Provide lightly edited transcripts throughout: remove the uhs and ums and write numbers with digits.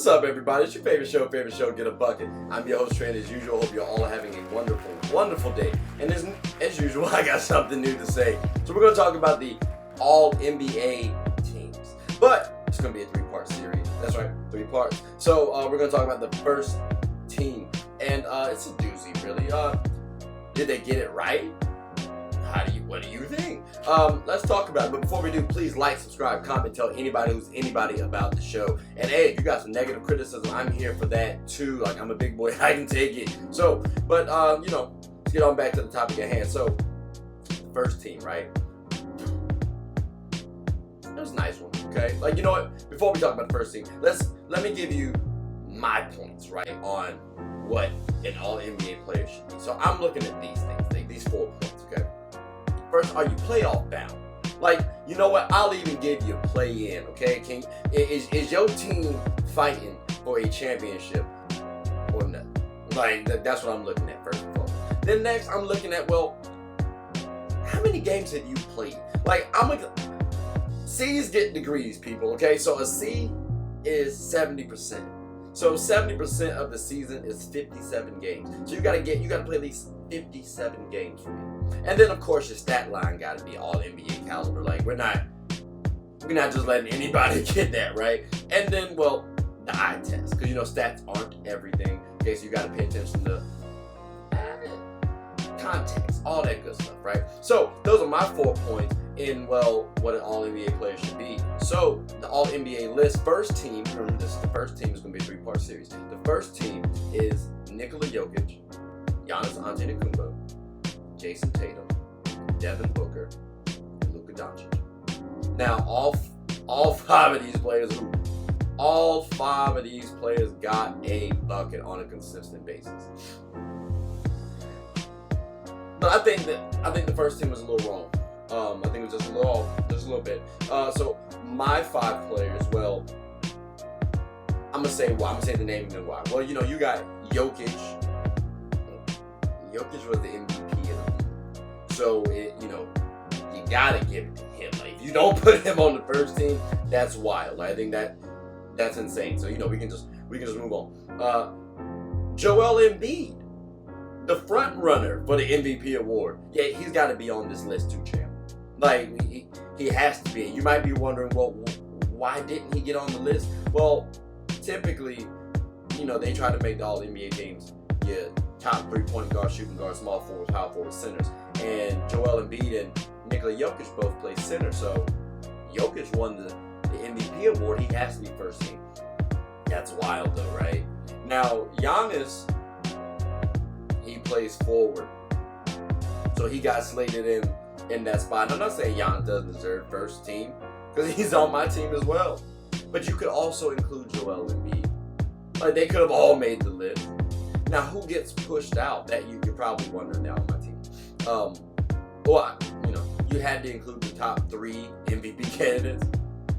What's up, everybody? It's your favorite show, Get a Bucket. I'm your host, Trey, as usual. Hope you're all having a wonderful, wonderful day. And as usual, I got something new to say. So we're going to talk about the All-NBA teams. But it's going to be a three-part series. That's right, 3 parts. So we're going to talk about the first team. And it's a doozy, really. Did they get it right? What do you think? Let's talk about it. But before we do, please like, subscribe, comment, tell anybody who's anybody about the show. And hey, if you got some negative criticism, I'm here for that too. Like, I'm a big boy, I can take it. So, but let's get on back to the topic at hand. So, first team, right? It was a nice one, okay? Like, you know what? Before we talk about the first team, let me give you my points, right, on what an All-NBA player should be. So I'm looking at these things, these 4 points, okay? First, are you playoff bound? Like, you know what? I'll even give you a play in, okay? Is your team fighting for a championship or not? Like, that's what I'm looking at first of all. Then next, I'm looking at, well, how many games have you played? Like, C's get degrees, people, okay? So a C is 70%. So 70% of the season is 57 games. So you gotta play at least 57 games for me. And then of course your stat line gotta be all NBA caliber. Like we're not just letting anybody get that, right? And then well, the eye test, because stats aren't everything. Okay, so you gotta pay attention to context, all that good stuff, right? So those are my 4 points in what an All-NBA player should be. So the All-NBA list, first team, remember this is the first team, is going to be a 3-part series. The first team is Nikola Jokic, Giannis Antetokounmpo, Jason Tatum, Devin Booker, and Luka Doncic. Now all 5 of these players got a bucket on a consistent basis. But I think the first team was a little wrong. I think it was just a little bit. So my 5 players, well, I'm gonna say why. I'm gonna say the name and then why. Well, you got Jokic. Jokic was the MVP of the league, so you gotta give it to him. Like, if you don't put him on the first team, that's wild. I think that's insane. So we can just move on. Joel Embiid, the front runner for the MVP award. Yeah, he's got to be on this list too, champ. Like, he has to be. You might be wondering, well, why didn't he get on the list? Well, typically, they try to make the All-NBA teams top 3 point guard, shooting guard, small forwards, power forwards, centers. And Joel Embiid and Nikola Jokic both play center. So Jokic won the MVP award. He has to be first team. That's wild, though, right? Now, Giannis, he plays forward. So he got slated in that spot. And I'm not saying Giannis doesn't deserve first team, because he's on my team as well. But you could also include Joel Embiid. Like, they could have all made the list. Now, who gets pushed out? That you're probably wondering now on my team. You had to include the top 3 MVP candidates.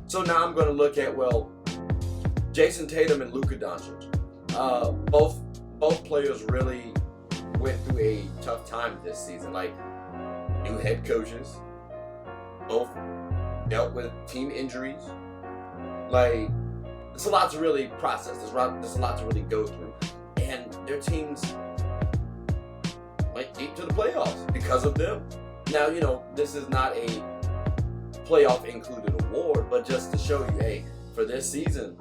So now I'm going to look at, Jason Tatum and Luka Doncic. Both players really went through a tough time this season. Like, new head coaches, both dealt with team injuries. Like, it's a lot to really process. There's a lot to really go through. And their teams went deep to the playoffs because of them. Now, this is not a playoff included award, but just to show you, hey, for this season,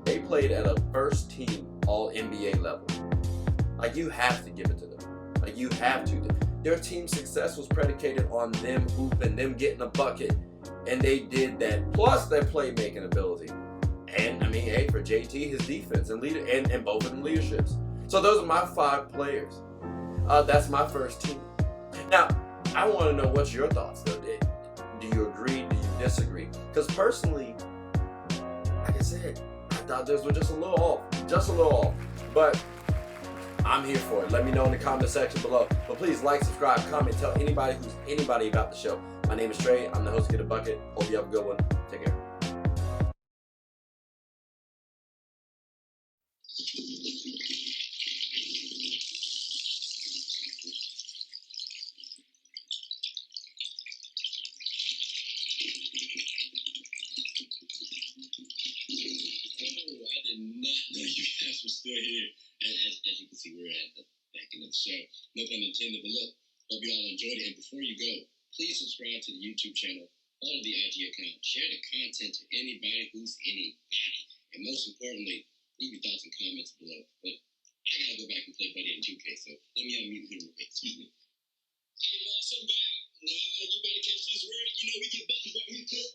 they played at a first team All-NBA level. Like, you have to give it to them. Like, you have to. Their team's success was predicated on them hooping, them getting a bucket, and they did that. Plus their playmaking ability. And I mean, hey, for JT, his defense and both of them leaderships. So those are my 5 players. That's my first team. Now, I want to know what's your thoughts, though. Do you agree? Do you disagree? Because personally, like I said, I thought those were just a little off. But I'm here for it. Let me know in the comment section below. But please like, subscribe, comment, tell anybody who's anybody about the show. My name is Trey. I'm the host of Get a Bucket. Hope you have a good one. Take care. I did not still here. As you can see, we're at the back end of the show. No pun intended, but look, hope you all enjoyed it. And before you go, please subscribe to the YouTube channel, follow the IG account, share the content to anybody who's anybody. And most importantly, leave your thoughts and comments below. But I gotta go back and play Buddy in 2K, so let me unmute him real quick. Excuse me. Hey, boss, I'm back. Nah, you better catch this word. You know we get buckets right here,